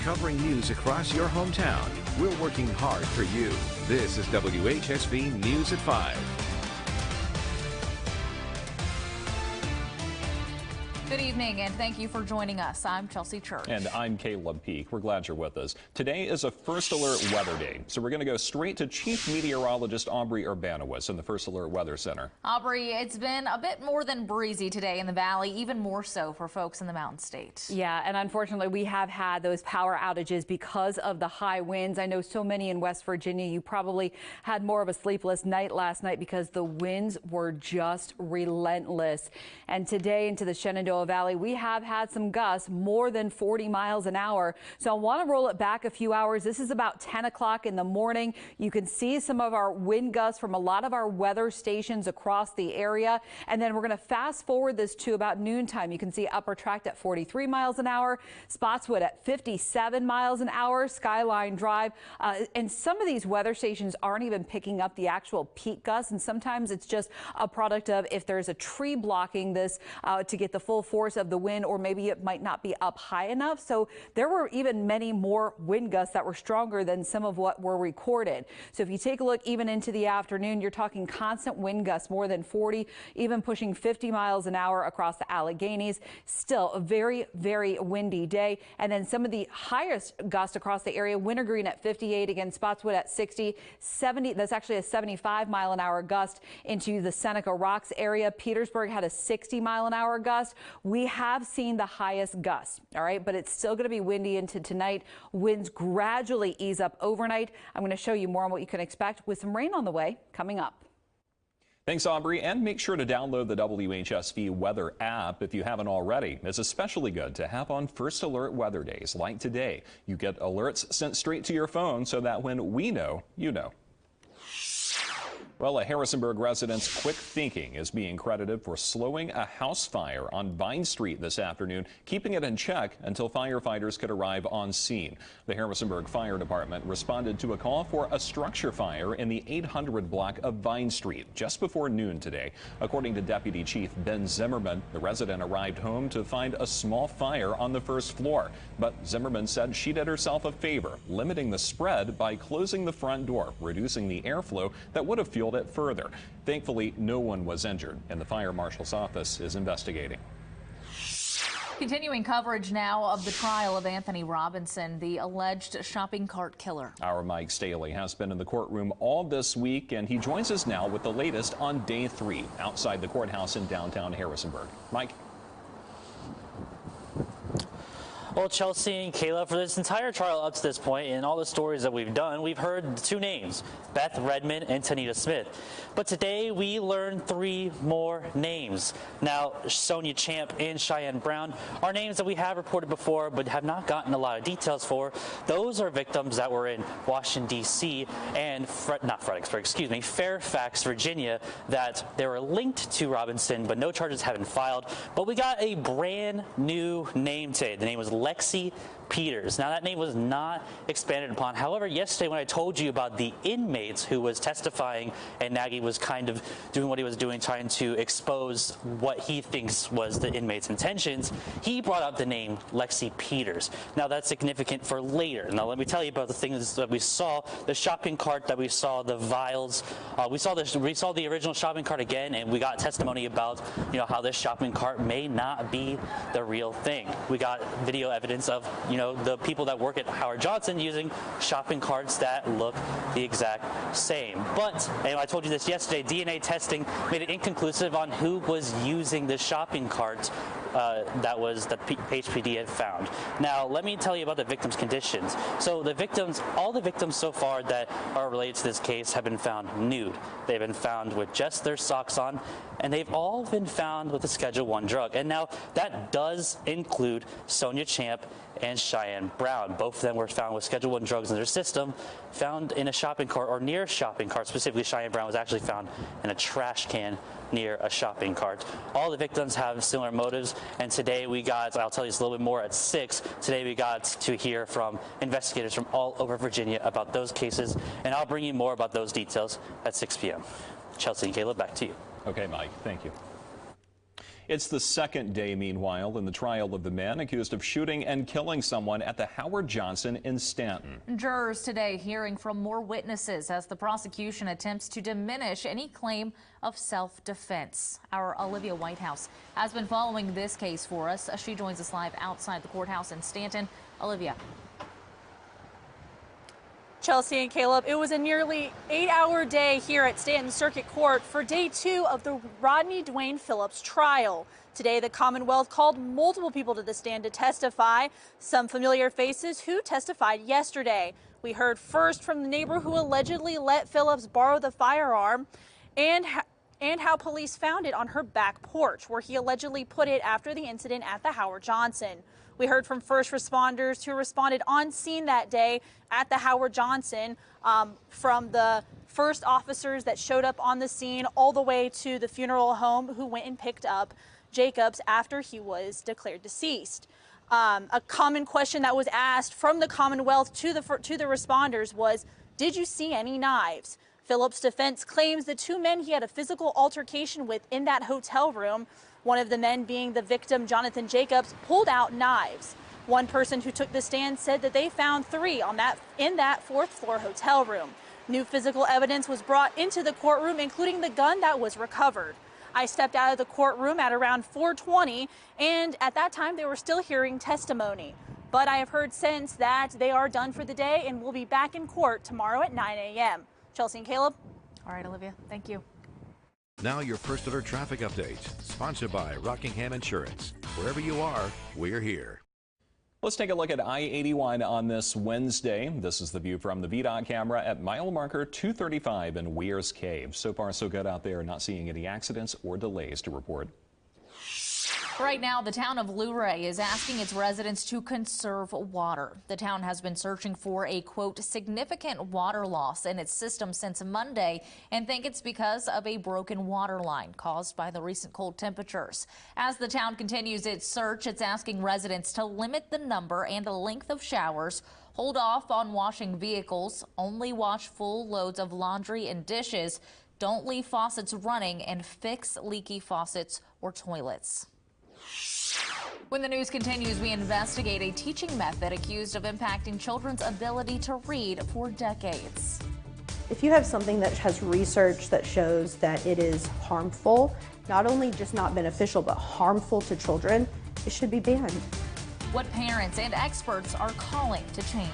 covering news across your hometown. We're working hard for you. This is WHSV News at 5. Good evening, and thank you for joining us. I'm Chelsea Church. And I'm Caleb Peak. We're glad you're with us. Today is a First Alert Weather Day, so we're going to go straight to Chief Meteorologist Aubrey Urbanowicz in the First Alert Weather Center. Aubrey, it's been a bit more than breezy today in the valley, even more so for folks in the Mountain State. Yeah, and unfortunately, we have had those power outages because of the high winds. I know so many in West Virginia, you probably had more of a sleepless night last night because the winds were just relentless. And today into the Shenandoah Valley, we have had some gusts more than 40 miles an hour. So I want to roll it back a few hours. This is about 10 o'clock in the morning. You can see some of our wind gusts from a lot of our weather stations across the area. And then we're going to fast forward this to about noontime. You can see Upper Tract at 43 miles an hour, Spotswood at 57 miles an hour, Skyline Drive. And some of these weather stations aren't even picking up the actual peak gusts. And sometimes it's just a product of if there's a tree blocking this to get the full force of the wind, or maybe it might not be up high enough. So there were even many more wind gusts that were stronger than some of what were recorded. So if you take a look even into the afternoon, you're talking constant wind gusts more than 40, even pushing 50 miles an hour across the Alleghenies. Still a very, very windy day. And then some of the highest gusts across the area, Wintergreen at 58, again Spotswood at 60, 70. That's actually a 75 mile an hour gust into the Seneca Rocks area. Petersburg had a 60 mile an hour gust. We have seen the highest gusts, all right, but it's still going to be windy into tonight. Winds gradually ease up overnight. I'm going to show you more on what you can expect with some rain on the way coming up. Thanks, Aubrey, and make sure to download the WHSV Weather app if you haven't already. It's especially good to have on First Alert weather days like today. You get alerts sent straight to your phone so that when we know, you know. Well, a Harrisonburg resident's quick thinking is being credited for slowing a house fire on Vine Street this afternoon, keeping it in check until firefighters could arrive on scene. The Harrisonburg Fire Department responded to a call for a structure fire in the 800 block of Vine Street just before noon today. According to Deputy Chief Ben Zimmerman, the resident arrived home to find a small fire on the first floor. But Zimmerman said she did herself a favor, limiting the spread by closing the front door, reducing the airflow that would have fueled it further. Thankfully, no one was injured, and the fire marshal's office is investigating. Continuing coverage now of the trial of Anthony Robinson, the alleged shopping cart killer. Our Mike Staley has been in the courtroom all this week, and he joins us now with the latest on day 3 outside the courthouse in downtown Harrisonburg. Mike? Well, Chelsea and Kayla, for this entire trial up to this point and all the stories that we've done, we've heard 2 names, Beth Redmond and Tanita Smith. But today we learned 3 more names. Now, Sonia Champ and Cheyenne Brown are names that we have reported before but have not gotten a lot of details for. Those are victims that were in Washington, D.C. and Fairfax, Virginia, that they were linked to Robinson, but no charges have been filed. But we got a brand new name today. The name was Lexi Peters. Now, that name was not expanded upon. However, yesterday when I told you about the inmates who was testifying and Nagy was kind of doing what he was doing, trying to expose what he thinks was the inmates' intentions, he brought up the name Lexi Peters. Now, that's significant for later. Now, let me tell you about the things that we saw, the shopping cart that we saw, the vials. We saw the original shopping cart again, and we got testimony about, how this shopping cart may not be the real thing. We got video evidence of, the people that work at Howard Johnson using shopping carts that look the exact same. But, and I told you this yesterday, DNA testing made it inconclusive on who was using the shopping cart that HPD had found. Now, let me tell you about the victims' conditions. So all the victims so far that are related to this case have been found nude. They've been found with just their socks on, and they've all been found with a Schedule I drug. And now that does include Sonia Champ and Cheyenne Brown. Both of them were found with Schedule I drugs in their system, found in a shopping cart or near a shopping cart. Specifically, Cheyenne Brown was actually found in a trash can near a shopping cart. All the victims have similar motives, and today I'll tell you this a little bit more at 6. Today we got to hear from investigators from all over Virginia about those cases, and I'll bring you more about those details at 6 p.m. Chelsea and Caleb, back to you. Okay, Mike, thank you. It's the second day, meanwhile, in the trial of the man accused of shooting and killing someone at the Howard Johnson in Stanton. Jurors today hearing from more witnesses as the prosecution attempts to diminish any claim of self-defense. Our Olivia Whitehouse has been following this case for us. She joins us live outside the courthouse in Stanton. Olivia. Chelsea and Caleb, it was a nearly 8-hour day here at Stanton Circuit Court for day 2 of the Rodney Dwayne Phillips trial. Today, the Commonwealth called multiple people to the stand to testify, some familiar faces who testified yesterday. We heard first from the neighbor who allegedly let Phillips borrow the firearm and how police found it on her back porch, where he allegedly put it after the incident at the Howard Johnson. We heard from first responders who responded on scene that day at the Howard Johnson, from the first officers that showed up on the scene all the way to the funeral home who went and picked up Jacobs after he was declared deceased. A common question that was asked from the Commonwealth to the responders was, did you see any knives? Phillips' defense claims the 2 men he had a physical altercation with in that hotel room, one of the men being the victim, Jonathan Jacobs, pulled out knives. One person who took the stand said that they found 3 in that 4th floor hotel room. New physical evidence was brought into the courtroom, including the gun that was recovered. I stepped out of the courtroom at around 4:20, and at that time they were still hearing testimony. But I have heard since that they are done for the day and will be back in court tomorrow at 9 a.m. Chelsea and Caleb. All right, Olivia, thank you. Now your First Alert traffic update, sponsored by Rockingham Insurance. Wherever you are, we're here. Let's take a look at I-81 on this Wednesday. This is the view from the VDOT camera at mile marker 235 in Weir's Cave. So far, so good out there. Not seeing any accidents or delays to report. Right now, the town of Luray is asking its residents to conserve water. The town has been searching for a, quote, significant water loss in its system since Monday and think it's because of a broken water line caused by the recent cold temperatures. As the town continues its search, it's asking residents to limit the number and the length of showers, hold off on washing vehicles, only wash full loads of laundry and dishes, don't leave faucets running, and fix leaky faucets or toilets. When the news continues, we investigate a teaching method accused of impacting children's ability to read for decades. If you have something that has research that shows that it is harmful, not only just not beneficial, but harmful to children, it should be banned. What parents and experts are calling to change.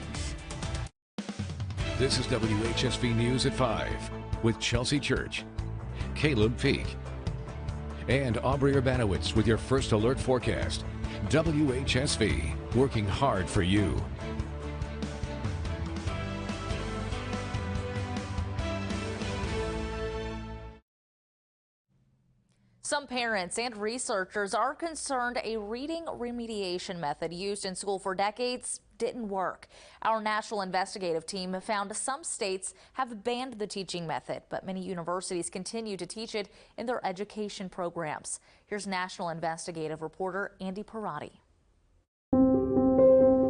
This is WHSV News at 5 with Chelsea Church, Caleb Peak, and Aubrey Urbanowitz with your First Alert forecast. WHSV, working hard for you. Some parents and researchers are concerned a reading remediation method used in school for decades didn't work. Our national investigative team found some states have banned the teaching method, but many universities continue to teach it in their education programs. Here's national investigative reporter Andy Parati.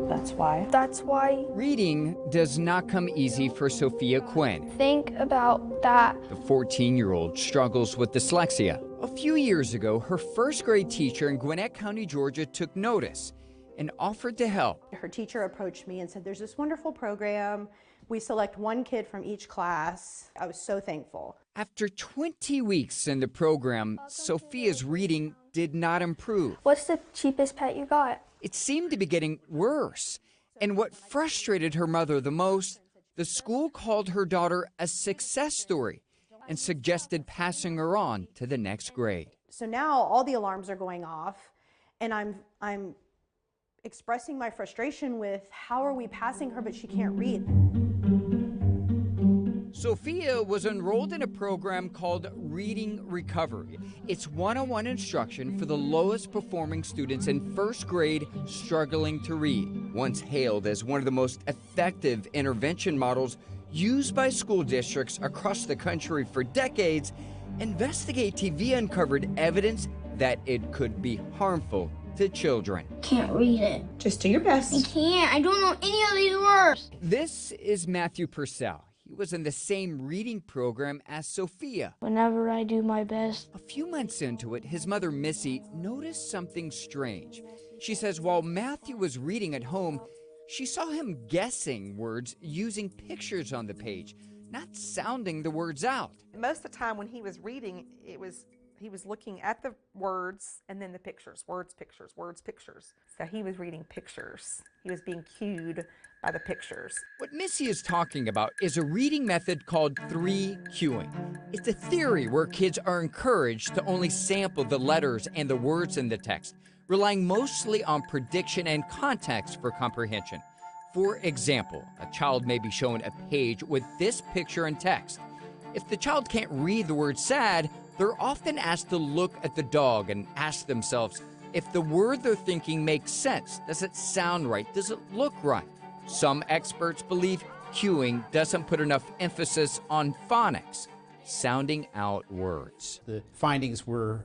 That's why. Reading does not come easy for Sophia Quinn. Think about that. The 14-year-old struggles with dyslexia. A few years ago, her first grade teacher in Gwinnett County, Georgia, took notice and offered to help. Her teacher approached me and said, there's this wonderful program. We select one kid from each class. I was so thankful. After 20 weeks in the program, Sophia's reading did not improve. What's the cheapest pet you got? It seemed to be getting worse. And what frustrated her mother the most, the school called her daughter a success story and suggested passing her on to the next grade. So now all the alarms are going off, and I'm expressing my frustration with how are we passing her, but she can't read. Sophia was enrolled in a program called Reading Recovery. It's one-on-one instruction for the lowest performing students in first grade struggling to read. Once hailed as one of the most effective intervention models used by school districts across the country for decades, Investigate TV uncovered evidence that it could be harmful to children. Can't read it. Just do your best. I can't. I don't know any of these words. This is Matthew Purcell. He was in the same reading program as Sophia. Whenever I do my best. A few months into it, his mother, Missy, noticed something strange. She says while Matthew was reading at home, she saw him guessing words using pictures on the page, not sounding the words out. Most of the time when he was reading, he was looking at the words and then the pictures. Words, pictures, words, pictures. So he was reading pictures. He was being cued by the pictures. What Missy is talking about is a reading method called 3 cueing. It's a theory where kids are encouraged to only sample the letters and the words in the text, relying mostly on prediction and context for comprehension. For example, a child may be shown a page with this picture and text. If the child can't read the word sad, they're often asked to look at the dog and ask themselves if the word they're thinking makes sense. Does it sound right? Does it look right? Some experts believe cueing doesn't put enough emphasis on phonics, sounding out words. The findings were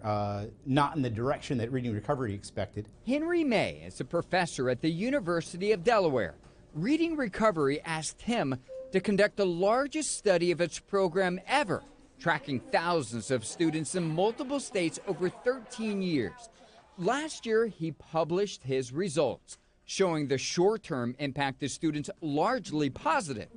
not in the direction that Reading Recovery expected. Henry May is a professor at the University of Delaware. Reading Recovery asked him to conduct the largest study of its program ever, tracking thousands of students in multiple states over 13 years. Last year, he published his results, showing the short-term impact of students largely positive.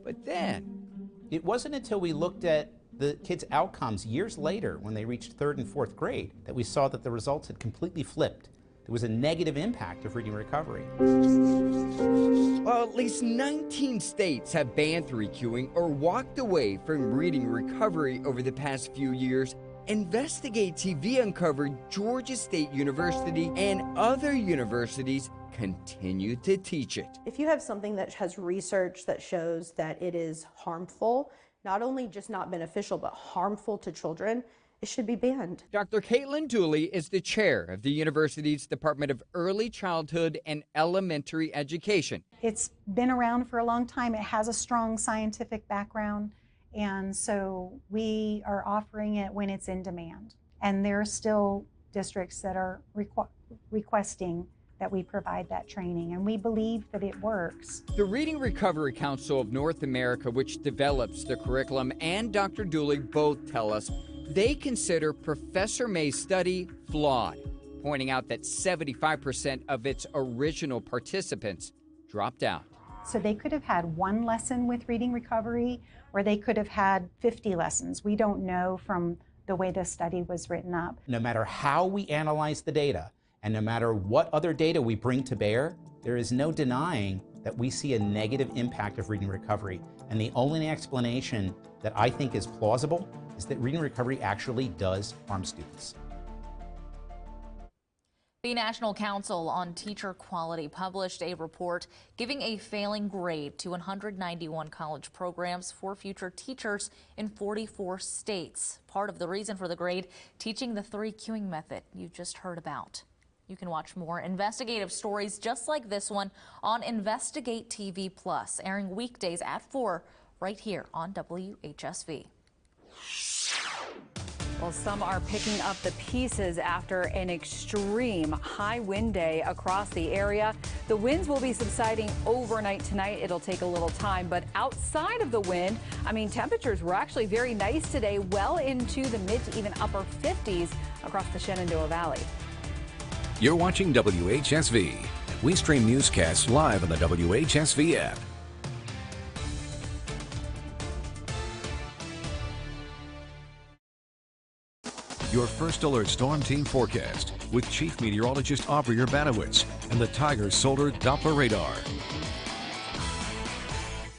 But then, it wasn't until we looked at the kids' outcomes years later, when they reached 3rd and 4th grade, that we saw that the results had completely flipped. There was a negative impact of Reading Recovery. Well, at least 19 states have banned 3 cueing or walked away from Reading Recovery over the past few years. Investigate TV uncovered Georgia State University and other universities continue to teach it. If you have something that has research that shows that it is harmful, not only just not beneficial, but harmful to children, it should be banned. Dr. Caitlin Dooley is the chair of the university's Department of Early Childhood and Elementary Education. It's been around for a long time. It has a strong scientific background, and so we are offering it when it's in demand. And there are still districts that are requesting that we provide that training, and we believe that it works. The Reading Recovery Council of North America, which develops the curriculum, and Dr. Dooley both tell us they consider Professor May's study flawed, pointing out that 75% of its original participants dropped out. So they could have had 1 lesson with Reading Recovery, or they could have had 50 lessons. We don't know from the way the study was written up. No matter how we analyze the data, and no matter what other data we bring to bear, there is no denying that we see a negative impact of Reading Recovery. And the only explanation that I think is plausible is that Reading Recovery actually does harm students. The National Council on Teacher Quality published a report giving a failing grade to 191 college programs for future teachers in 44 states. Part of the reason for the grade, teaching the 3 cueing method you just heard about. You can watch more investigative stories just like this one on Investigate TV Plus, airing weekdays at 4 right here on WHSV. Well, some are picking up the pieces after an extreme high wind day across the area. The winds will be subsiding overnight tonight. It'll take a little time, but outside of the wind, temperatures were actually very nice today, well into the mid to even upper 50s across the Shenandoah Valley. You're watching WHSV. We stream newscasts live on the WHSV app. Your First Alert Storm Team forecast with Chief Meteorologist Aubrey Urbanowitz and the Tiger Solar Doppler Radar.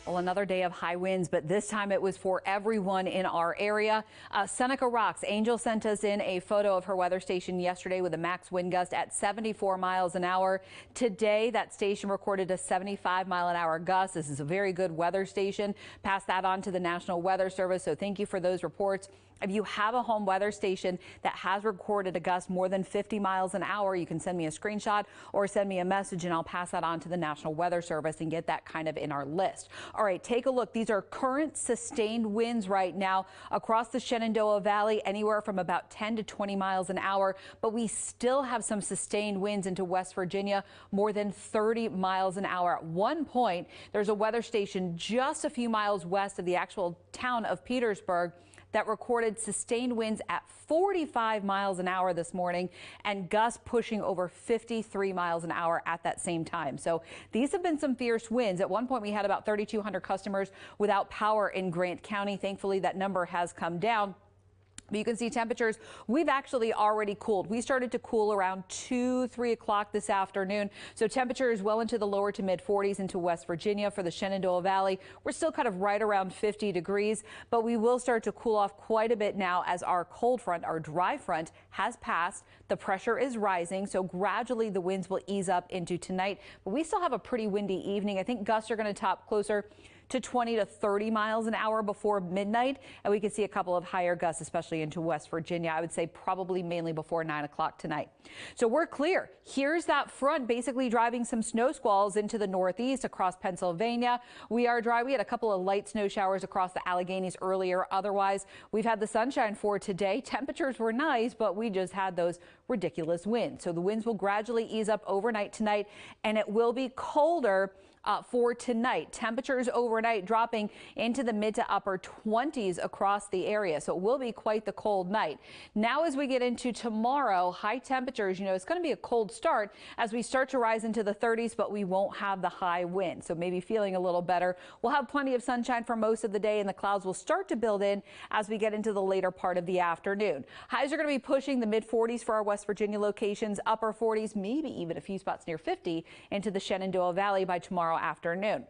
Well, another day of high winds, but this time it was for everyone in our area. Seneca Rocks, Angel sent us in a photo of her weather station yesterday with a max wind gust at 74 miles an hour. Today, that station recorded a 75-mile-an-hour gust. This is a very good weather station. Pass that on to the National Weather Service, so thank you for those reports. If you have a home weather station that has recorded a gust more than 50 miles an hour, you can send me a screenshot or send me a message and I'll pass that on to the National Weather Service and get that kind of in our list. All right, take a look. These are current sustained winds right now across the Shenandoah Valley, anywhere from about 10 to 20 miles an hour. But we still have some sustained winds into West Virginia, more than 30 miles an hour. At one point, there's a weather station just a few miles west of the actual town of Petersburg that recorded sustained winds at 45 miles an hour this morning and gusts pushing over 53 miles an hour at that same time. So these have been some fierce winds. At one point, we had about 3,200 customers without power in Grant County. Thankfully, that number has come down. But you can see temperatures, we've actually already cooled. We started to cool around 3 o'clock this afternoon. So temperatures well into the lower to mid 40s into West Virginia. For the Shenandoah Valley, we're still kind of right around 50 degrees, but we will start to cool off quite a bit now as our cold front, our dry front, has passed. The pressure is rising, so gradually the winds will ease up into tonight. But we still have a pretty windy evening. I think gusts are going to top closer to 20 to 30 miles an hour before midnight. And we could see a couple of higher gusts, especially into West Virginia. I would say probably mainly before 9 o'clock tonight. So we're clear. Here's that front basically driving some snow squalls into the northeast across Pennsylvania. We are dry. We had a couple of light snow showers across the Alleghenies earlier. Otherwise, we've had the sunshine for today. Temperatures were nice, but we just had those ridiculous winds. So the winds will gradually ease up overnight tonight, and it will be colder for tonight. Temperatures overnight dropping into the mid to upper 20s across the area. So it will be quite the cold night. Now, as we get into tomorrow, high temperatures, it's going to be a cold start as we start to rise into the 30s, but we won't have the high wind. So maybe feeling a little better. We'll have plenty of sunshine for most of the day, and the clouds will start to build in as we get into the later part of the afternoon. Highs are going to be pushing the mid 40s for our West Virginia locations, upper 40s, maybe even a few spots near 50 into the Shenandoah Valley by tomorrow afternoon.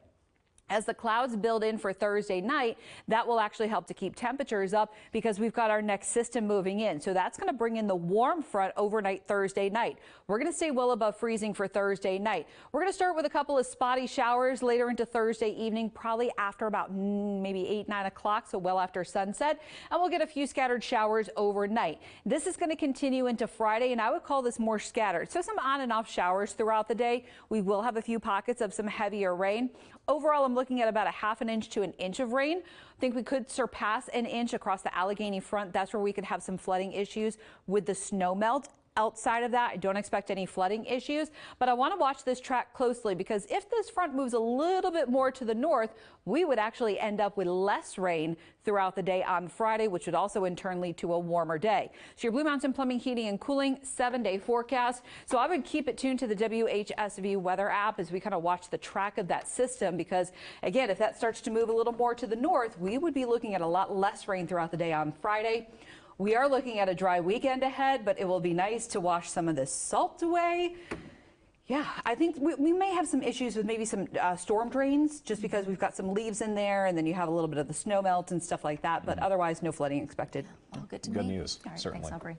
As the clouds build in for Thursday night, that will actually help to keep temperatures up because we've got our next system moving in. So that's going to bring in the warm front overnight Thursday night. We're going to stay well above freezing for Thursday night. We're going to start with a couple of spotty showers later into Thursday evening, probably after about maybe 8, 9 o'clock, so well after sunset. And we'll get a few scattered showers overnight. This is going to continue into Friday, and I would call this more scattered. So some on and off showers throughout the day. We will have a few pockets of some heavier rain. Overall, I'm looking at about a ½ inch to an inch of rain. I think we could surpass an inch across the Allegheny front. That's where we could have some flooding issues with the snow melt. Outside of that, I don't expect any flooding issues, but I want to watch this track closely because if this front moves a little bit more to the north, we would actually end up with less rain throughout the day on Friday, which would also in turn lead to a warmer day. So your Blue Mountain Plumbing, Heating and Cooling 7-day forecast. So I would keep it tuned to the WHSV weather app as we kind of watch the track of that system, because again, if that starts to move a little more to the north, we would be looking at a lot less rain throughout the day on Friday. We are looking at a dry weekend ahead, but it will be nice to wash some of this salt away. Yeah, I think we may have some issues with maybe some storm drains just because we've got some leaves in there and then you have a little bit of the snow melt and stuff like that. But otherwise, no flooding expected. Well, good news, All right, certainly. Thanks, Aubrey.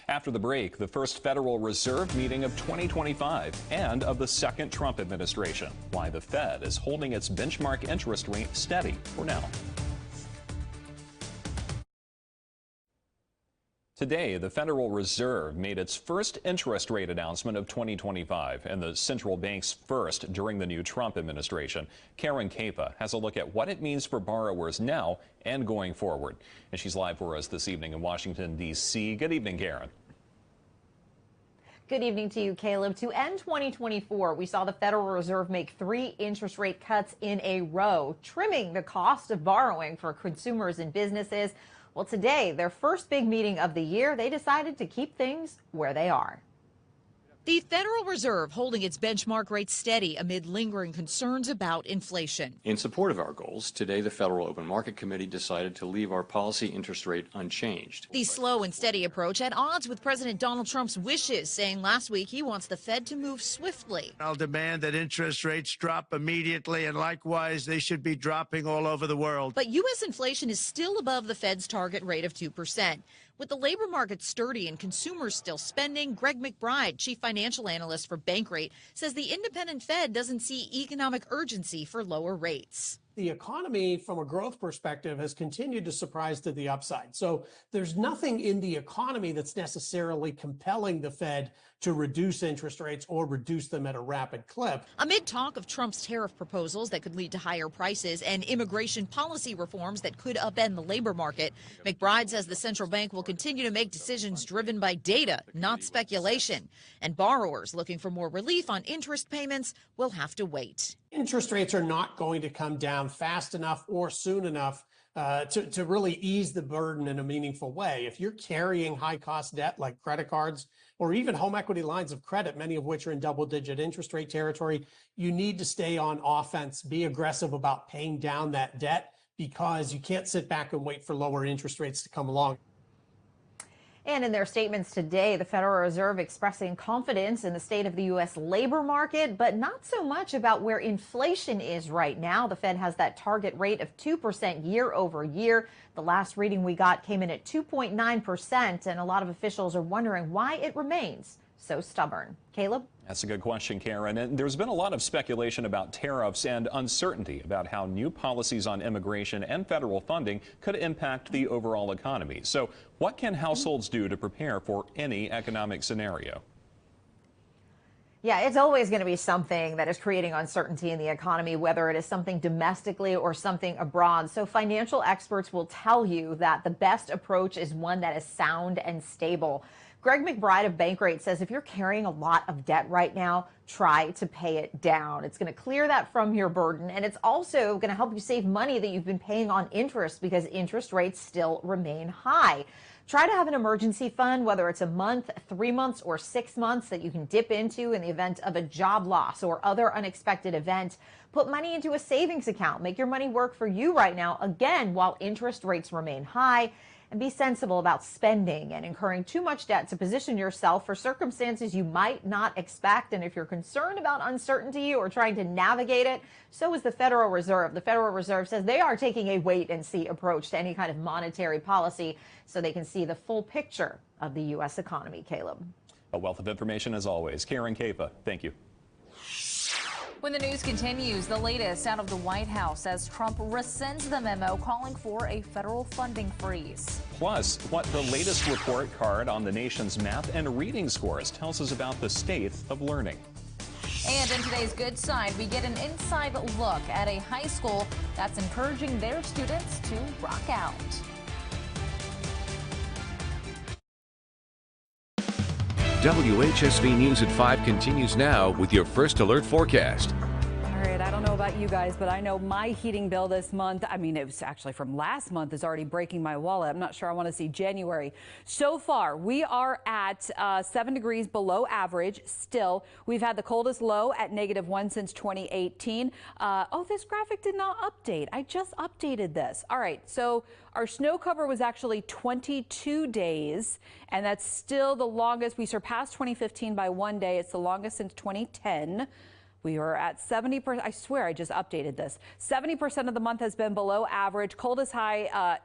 After the break, the first Federal Reserve meeting of 2025 and of the second Trump administration. Why the Fed is holding its benchmark interest rate steady for now. Today, the Federal Reserve made its first interest rate announcement of 2025 and the central bank's first during the new Trump administration. Karen Capa has a look at what it means for borrowers now and going forward. And she's live for us this evening in Washington, D.C. Good evening, Karen. Good evening to you, Caleb. To end 2024, we saw the Federal Reserve make 3 interest rate cuts in a row, trimming the cost of borrowing for consumers and businesses. Well, today, their first big meeting of the year, they decided to keep things where they are. The Federal Reserve holding its benchmark rate steady amid lingering concerns about inflation. In support of our goals, today the Federal Open Market Committee decided to leave our policy interest rate unchanged. The slow and steady approach at odds with President Donald Trump's wishes, saying last week he wants the Fed to move swiftly. I'll demand that interest rates drop immediately, and likewise, they should be dropping all over the world. But U.S. inflation is still above the Fed's target rate of 2%. With the labor market sturdy and consumers still spending, Greg McBride, chief financial analyst for Bankrate, says the independent Fed doesn't see economic urgency for lower rates. the economy from a growth perspective has continued to surprise to the upside. So there's nothing in the economy that's necessarily compelling the Fed to reduce interest rates or reduce them at a rapid clip. Amid talk of Trump's tariff proposals that could lead to higher prices and immigration policy reforms that could upend the labor market, McBride says the central bank will continue to make decisions driven by data, not speculation. And borrowers looking for more relief on interest payments will have to wait. Interest rates are not going to come down fast enough or soon enough to really ease the burden in a meaningful way. If you're carrying high-cost debt like credit cards or even home equity lines of credit, many of which are in double-digit interest rate territory, you need to stay on offense, be aggressive about paying down that debt, because you can't sit back and wait for lower interest rates to come along. And in their statements today, the Federal Reserve expressing confidence in the state of the U.S. labor market, but not so much about where inflation is right now. The Fed has that target rate of 2% year over year. The last reading we got came in at 2.9%, and a lot of officials are wondering why it remains so stubborn. Caleb? That's a good question, Karen. And there's been a lot of speculation about tariffs and uncertainty about how new policies on immigration and federal funding could impact the overall economy. So what can households do to prepare for any economic scenario? Yeah, it's always going to be something that is creating uncertainty in the economy, whether it is something domestically or something abroad. So financial experts will tell you that the best approach is one that is sound and stable. Greg McBride of Bankrate says if you're carrying a lot of debt right now, try to pay it down. It's going to clear that from your burden, and it's also going to help you save money that you've been paying on interest because interest rates still remain high. Try to have an emergency fund, whether it's a month, 3 months, or 6 months that you can dip into in the event of a job loss or other unexpected event. Put money into a savings account. Make your money work for you right now, again, while interest rates remain high. And be sensible about spending and incurring too much debt to position yourself for circumstances you might not expect. And if you're concerned about uncertainty or trying to navigate it, so is the Federal Reserve. The Federal Reserve says they are taking a wait-and-see approach to any kind of monetary policy so they can see the full picture of the U.S. economy. Caleb. A wealth of information as always. Karen Caifa, thank you. When the news continues, the latest out of the White House as Trump rescinds the memo calling for a federal funding freeze. Plus, what the latest report card on the nation's math and reading scores tells us about the state of learning. And in today's Good Side, we get an inside look at a high school that's encouraging their students to rock out. WHSV News at 5 continues now with your first alert forecast. All right, I don't know about you guys, but I know my heating bill this month, I mean, it was actually from last month, is already breaking my wallet. I'm not sure I want to see January. So far, we are at 7 degrees below average still. We've had the coldest low at -1 since 2018. Oh, this graphic did not update. I just updated this. All right, so our snow cover was actually 22 days, and that's still the longest. We surpassed 2015 by 1 day. It's the longest since 2010. We were at 70%. I swear I just updated this. 70% of the month has been below average. Coldest high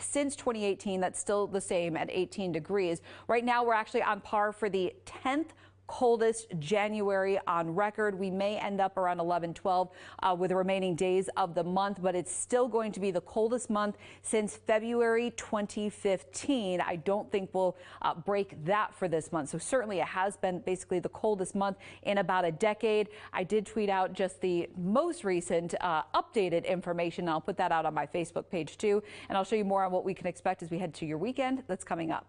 since 2018. That's still the same at 18 degrees. Right now, we're actually on par for the 10th coldest January on record. We may end up around 11, 12 with the remaining days of the month, but it's still going to be the coldest month since February 2015. I don't think we'll break that for this month. So certainly it has been basically the coldest month in about a decade. I did tweet out just the most recent updated information. I'll put that out on my Facebook page too, and I'll show you more on what we can expect as we head to your weekend that's coming up.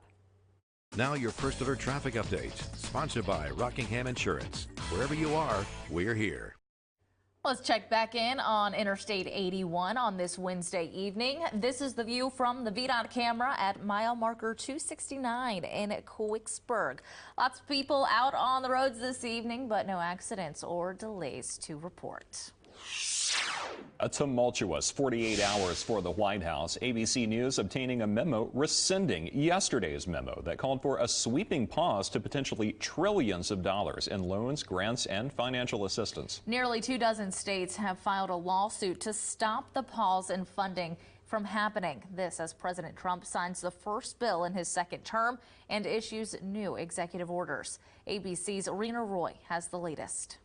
Now your first alert traffic update, sponsored by Rockingham Insurance. Wherever you are, we're here. Let's check back in on Interstate 81 on this Wednesday evening. This is the view from the VDOT camera at mile marker 269 in Quicksburg. Lots of people out on the roads this evening, but no accidents or delays to report. A tumultuous 48 hours for the White House. ABC News obtaining a memo rescinding yesterday's memo that called for a sweeping pause to potentially trillions of dollars in loans, grants, and financial assistance. Nearly 24 states have filed a lawsuit to stop the pause in funding from happening. This as President Trump signs the first bill in his second term and issues new executive orders. ABC's Rena Roy has the latest.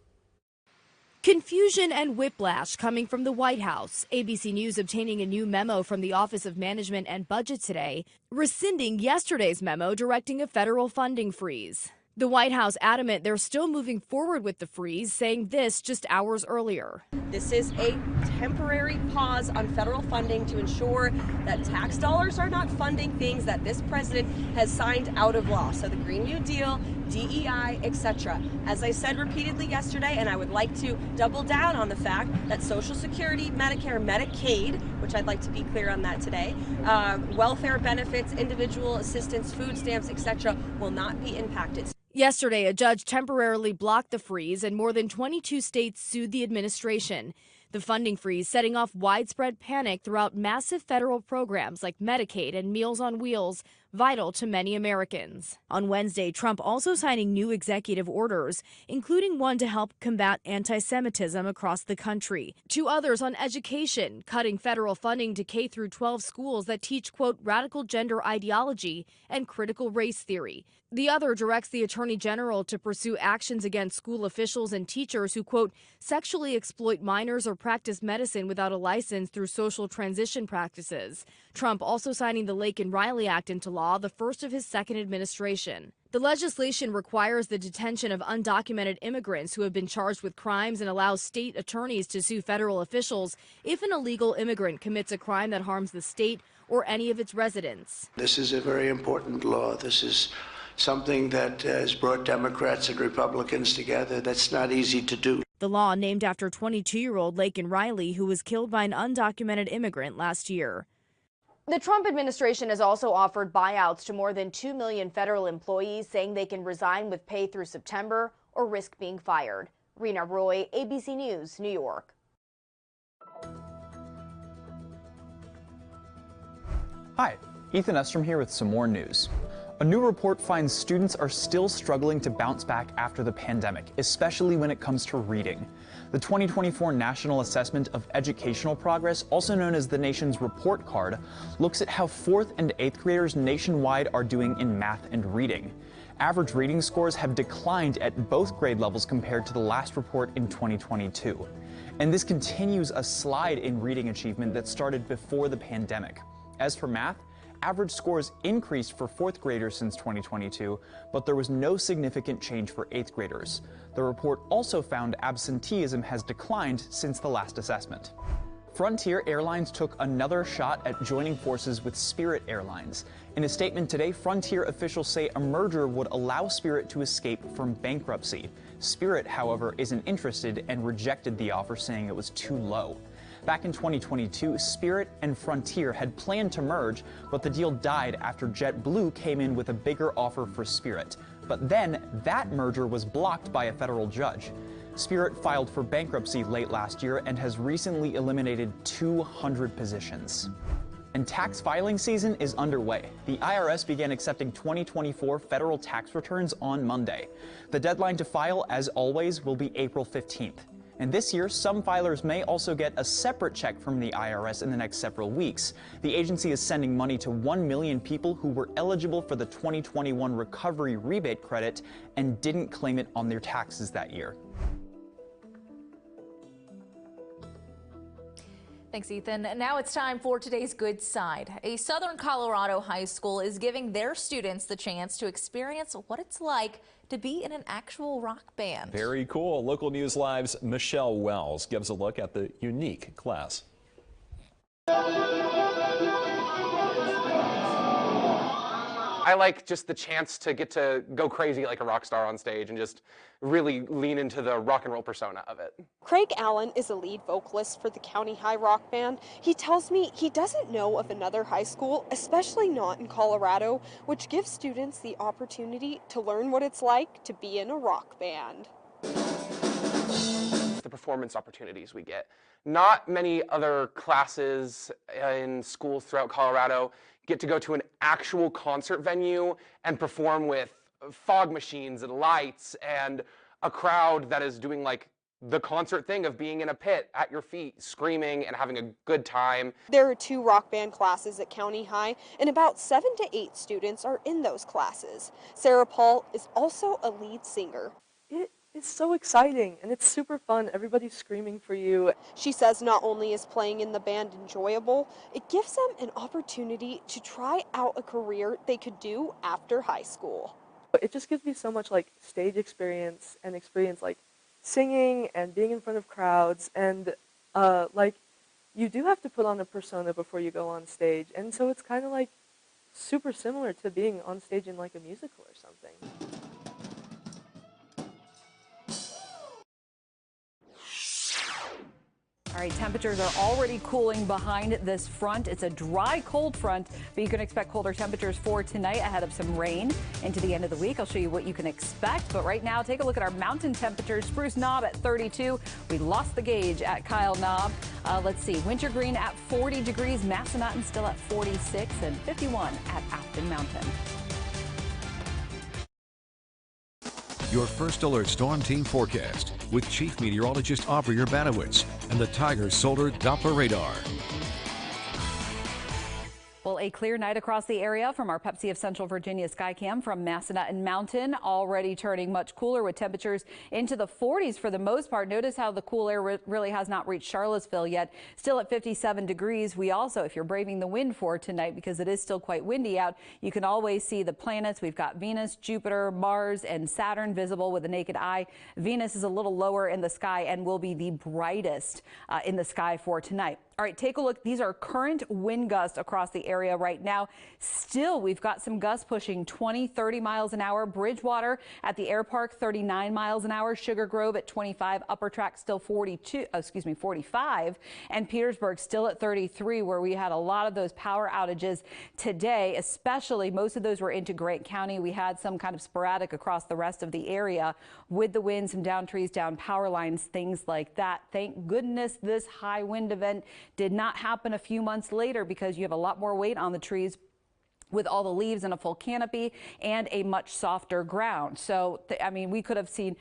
Confusion and whiplash coming from the White House. ABC News obtaining a new memo from the Office of Management and Budget today, rescinding yesterday's memo directing a federal funding freeze. The White House adamant they're still moving forward with the freeze, saying this just hours earlier. This is a temporary pause on federal funding to ensure that tax dollars are not funding things that this president has signed out of law. So the Green New Deal, DEI, etc. As I said repeatedly yesterday, and I would like to double down on the fact that Social Security, Medicare, Medicaid, which I'd like to be clear on that today, welfare benefits, individual assistance, food stamps, etc. will not be impacted. Yesterday, a judge temporarily blocked the freeze and more than 22 states sued the administration. The funding freeze setting off widespread panic throughout massive federal programs like Medicaid and Meals on Wheels, vital to many Americans. On Wednesday, Trump also signing new executive orders, including one to help combat anti-Semitism across the country. Two others on education, cutting federal funding to K-12 schools that teach, quote, radical gender ideology and critical race theory. The other directs the Attorney General to pursue actions against school officials and teachers who, quote, sexually exploit minors or practice medicine without a license through social transition practices. Trump also signing the Laken Riley Act into law, the first of his second administration. The legislation requires the detention of undocumented immigrants who have been charged with crimes and allows state attorneys to sue federal officials if an illegal immigrant commits a crime that harms the state or any of its residents. This is a very important law. This is something that has brought Democrats and Republicans together. That's not easy to do. The law named after 22-year-old Laken Riley, who was killed by an undocumented immigrant last year. The Trump administration has also offered buyouts to more than 2 million federal employees, saying they can resign with pay through September or risk being fired. Rena Roy, ABC News, New York. Hi, Ethan Estrom here with some more news. A new report finds students are still struggling to bounce back after the pandemic, especially when it comes to reading. The 2024 National Assessment of Educational Progress, also known as the nation's report card, looks at how 4th and 8th graders nationwide are doing in math and reading. Average reading scores have declined at both grade levels compared to the last report in 2022. And this continues a slide in reading achievement that started before the pandemic. As for math, average scores increased for 4th graders since 2022, but there was no significant change for 8th graders. The report also found absenteeism has declined since the last assessment. Frontier Airlines took another shot at joining forces with Spirit Airlines. In a statement today, Frontier officials say a merger would allow Spirit to escape from bankruptcy. Spirit, however, isn't interested and rejected the offer, saying it was too low. Back in 2022, Spirit and Frontier had planned to merge, but the deal died after JetBlue came in with a bigger offer for Spirit. But then that merger was blocked by a federal judge. Spirit filed for bankruptcy late last year and has recently eliminated 200 positions. And tax filing season is underway. The IRS began accepting 2024 federal tax returns on Monday. The deadline to file, as always, will be April 15th. And this year, some filers may also get a separate check from the IRS in the next several weeks. The agency is sending money to 1 million people who were eligible for the 2021 recovery rebate credit and didn't claim it on their taxes that year. Thanks, Ethan. Now it's time for today's good side. A Southern Colorado high school is giving their students the chance to experience what it's like to be in an actual rock band. Very cool. Local News Live's Michelle Wells gives a look at the unique class. I like just the chance to get to go crazy like a rock star on stage and just really lean into the rock and roll persona of it. Craig Allen is a lead vocalist for the County High Rock Band. He tells me he doesn't know of another high school, especially not in Colorado, which gives students the opportunity to learn what it's like to be in a rock band. The performance opportunities we get. Not many other classes in schools throughout Colorado get to go to an actual concert venue and perform with fog machines and lights and a crowd that is doing like the concert thing of being in a pit at your feet, screaming and having a good time. There are 2 rock band classes at County High, and about 7 to 8 students are in those classes. Sarah Paul is also a lead singer. It It's so exciting and it's super fun. Everybody's screaming for you. She says not only is playing in the band enjoyable, it gives them an opportunity to try out a career they could do after high school. It just gives me so much like stage experience and experience like singing and being in front of crowds, and like you do have to put on a persona before you go on stage, and so it's kind of like super similar to being on stage in like a musical or something. All right, temperatures are already cooling behind this front. It's a dry, cold front, but you can expect colder temperatures for tonight ahead of some rain into the end of the week. I'll show you what you can expect. But right now, take a look at our mountain temperatures. Spruce Knob at 32. We lost the gauge at Kyle Knob. Let's see, Wintergreen at 40 degrees. Massanutten still at 46 and 51 at Afton Mountain. Your First Alert Storm Team forecast with Chief Meteorologist Aubrey Urbanowitz and the Tiger Solar Doppler Radar. Well, a clear night across the area from our Pepsi of Central Virginia Skycam from Massanutten Mountain, already turning much cooler with temperatures into the 40s for the most part. Notice how the cool air really has not reached Charlottesville yet. Still at 57 degrees. We also, if you're braving the wind for tonight, because it is still quite windy out, you can always see the planets. We've got Venus, Jupiter, Mars, and Saturn visible with the naked eye. Venus is a little lower in the sky and will be the brightest in the sky for tonight. All right, take a look. These are current wind gusts across the area right now. Still, we've got some gusts pushing 20, 30 miles an hour. Bridgewater at the air park, 39 miles an hour. Sugar Grove at 25. Upper Track still 45. And Petersburg still at 33, where we had a lot of those power outages today, especially most of those were into Grant County. We had some kind of sporadic across the rest of the area with the wind, some down trees, down power lines, things like that. Thank goodness this high wind event did not happen a few months later, because you have a lot more weight on the trees with all the leaves and a full canopy and a much softer ground. So, I mean, we could have seen,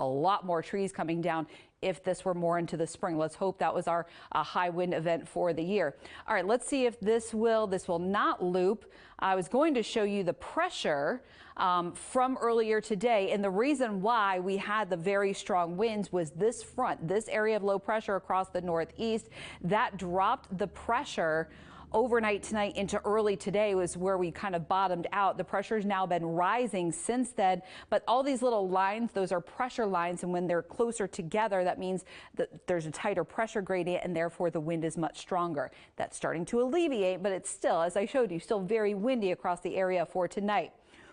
a lot more trees coming down if this were more into the spring. Let's hope that was our high wind event for the year. All right, let's see if this will not loop. I was going to show you the pressure from earlier today, and the reason why we had the very strong winds was this front, this area of low pressure across the northeast that dropped the pressure overnight tonight into early today was where we kind of bottomed out. The pressure's now been rising since then, but all these little lines, those are pressure lines, and when they're closer together, that means that there's a tighter pressure gradient, and therefore the wind is much stronger. That's starting to alleviate, but it's still, as I showed you, still very windy across the area for tonight.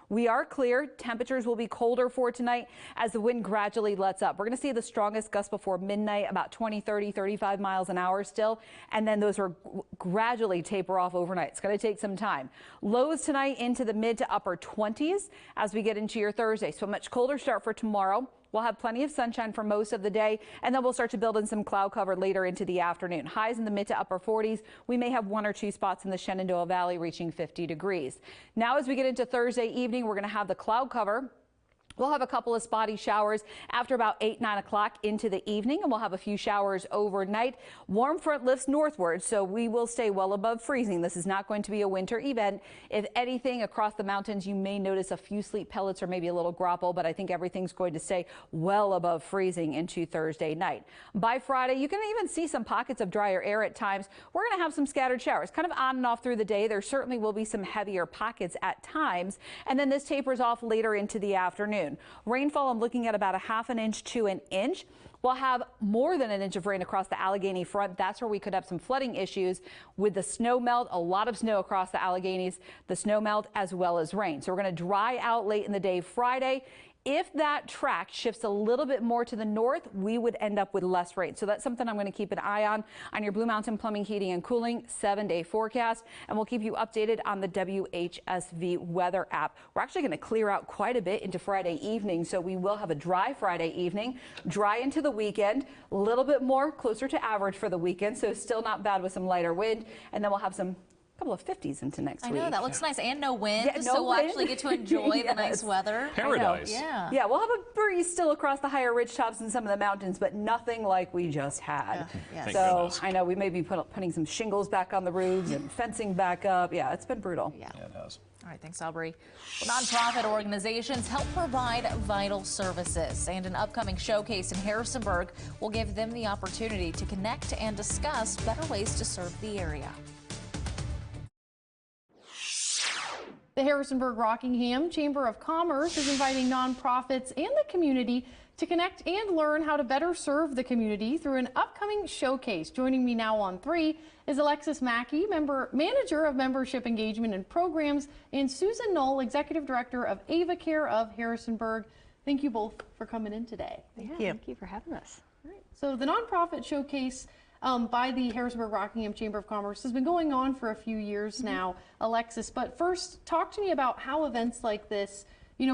We are clear. Temperatures will be colder for tonight as the wind gradually lets up. We're going to see the strongest gusts before midnight, about 20, 30, 35 miles an hour still, and then those are gradually taper off overnight. It's going to take some time. Lows tonight into the mid to upper 20s as we get into your Thursday. So a much colder start for tomorrow. We'll have plenty of sunshine for most of the day, and then we'll start to build in some cloud cover later into the afternoon. Highs in the mid to upper 40s. We may have one or two spots in the Shenandoah Valley reaching 50 degrees. Now, as we get into Thursday evening, we're going to have the cloud cover. We'll have a couple of spotty showers after about 8, 9 o'clock into the evening, and we'll have a few showers overnight. Warm front lifts northward, so we will stay well above freezing. This is not going to be a winter event. If anything, across the mountains, you may notice a few sleet pellets or maybe a little grapple, but I think everything's going to stay well above freezing into Thursday night. By Friday, you can even see some pockets of drier air at times. We're going to have some scattered showers, kind of on and off through the day. There certainly will be some heavier pockets at times, and then this tapers off later into the afternoon. Rainfall, I'm looking at about a ½ an inch to an inch. We'll have more than an inch of rain across the Allegheny front. That's where we could have some flooding issues with the snow melt, a lot of snow across the Alleghenies, the snow melt as well as rain. So we're going to dry out late in the day Friday. If that track shifts a little bit more to the north, we would end up with less rain. So that's something I'm going to keep an eye on your Blue Mountain Plumbing, Heating and Cooling 7-day forecast. And we'll keep you updated on the WHSV weather app. We're actually going to clear out quite a bit into Friday evening. So we will have a dry Friday evening, dry into the weekend, a little bit more closer to average for the weekend. So still not bad with some lighter wind. And then we'll have some couple of 50s into next week. I know, that looks nice, and no wind, yeah, so we'll actually get to enjoy the nice weather. Paradise. Yeah, we'll have a breeze still across the higher ridge tops and some of the mountains, but nothing like we just had. So I know we may be putting some shingles back on the roofs and fencing back up. Yeah, it's been brutal. Yeah, it has. All right, thanks, Aubrey. Well, nonprofit organizations help provide vital services, and an upcoming showcase in Harrisonburg will give them the opportunity to connect and discuss better ways to serve the area. The Harrisonburg-Rockingham Chamber of Commerce is inviting nonprofits and the community to connect and learn how to better serve the community through an upcoming showcase. Joining me now on 3 is Alexis Mackey, Manager of Membership Engagement and Programs, and Susan Knoll, Executive Director of AvaCare of Harrisonburg. Thank you both for coming in today. Thank you for having us. All right. So the nonprofit showcase by the Harrisonburg-Rockingham Chamber of Commerce has been going on for a few years now, Alexis. But first, talk to me about how events like this,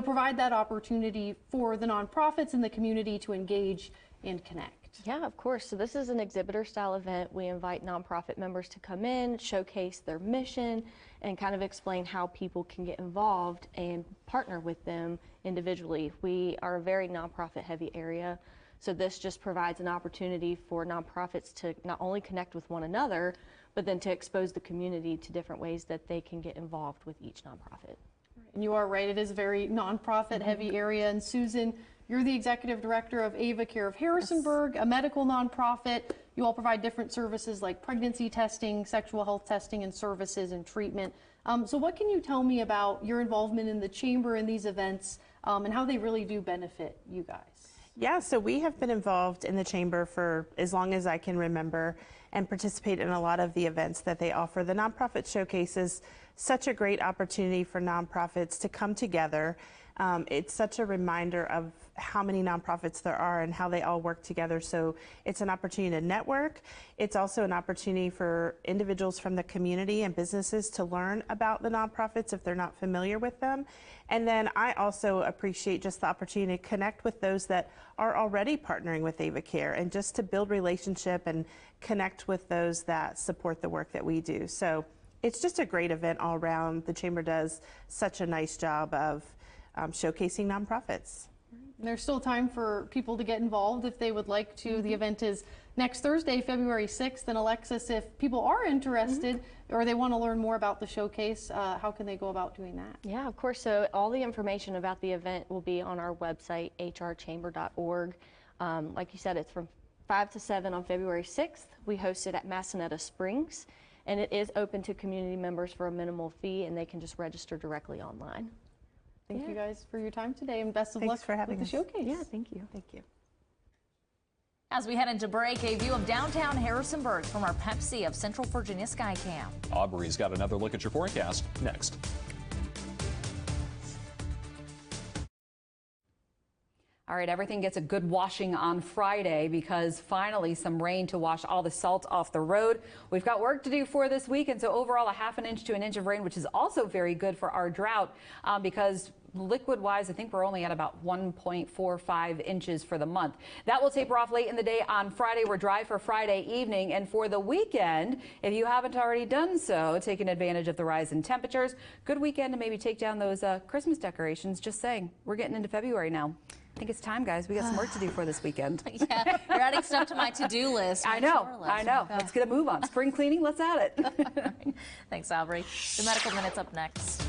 provide that opportunity for the nonprofits and the community to engage and connect. Yeah, of course. So this is an exhibitor style event. We invite nonprofit members to come in, showcase their mission, and kind of explain how people can get involved and partner with them individually. We are a very nonprofit heavy area. So this just provides an opportunity for nonprofits to not only connect with one another, but then to expose the community to different ways that they can get involved with each nonprofit. And you are right, it is a very nonprofit heavy area. And Susan, you're the Executive Director of AvaCare of Harrisonburg, a medical nonprofit. You all provide different services like pregnancy testing, sexual health testing, and services and treatment. So what can you tell me about your involvement in the Chamber in these events and how they really do benefit you guys? Yeah, so we have been involved in the Chamber for as long as I can remember and participate in a lot of the events that they offer. The Nonprofit Showcase is such a great opportunity for nonprofits to come together. It's such a reminder of how many nonprofits there are and how they all work together. So it's an opportunity to network. It's also an opportunity for individuals from the community and businesses to learn about the nonprofits if they're not familiar with them. And then I also appreciate just the opportunity to connect with those that are already partnering with AvaCare and just to build relationship and connect with those that support the work that we do. So it's just a great event all around. The Chamber does such a nice job of showcasing nonprofits. There's still time for people to get involved if they would like to. The event is next Thursday, February 6th. And Alexis, if people are interested or they want to learn more about the showcase, how can they go about doing that? Yeah, of course. So all the information about the event will be on our website, hrchamber.org. Like you said, it's from 5 to 7 on February 6th. We host it at Massanetta Springs, and it is open to community members for a minimal fee, and they can just register directly online. Thank you guys for your time today, and best of luck for having with the showcase. Yeah, thank you. Thank you. As we head into break, a view of downtown Harrisonburg from our Pepsi of Central Virginia Skycam. Aubrey's got another look at your forecast next. All right, everything gets a good washing on Friday because finally some rain to wash all the salt off the road. We've got work to do for this week, and so overall a ½ inch to an inch of rain, which is also very good for our drought because liquid-wise, I think we're only at about 1.45 inches for the month. That will taper off late in the day on Friday. We're dry for Friday evening, and for the weekend, if you haven't already done so, taking advantage of the rise in temperatures, good weekend to maybe take down those Christmas decorations. Just saying, we're getting into February now. I think it's time, guys. We got some work to do for this weekend. Yeah, you're adding stuff to my to-do list. I know. Let's get a move on. Spring cleaning, let's add it. Thanks, Aubrey. The Medical Minute's up next.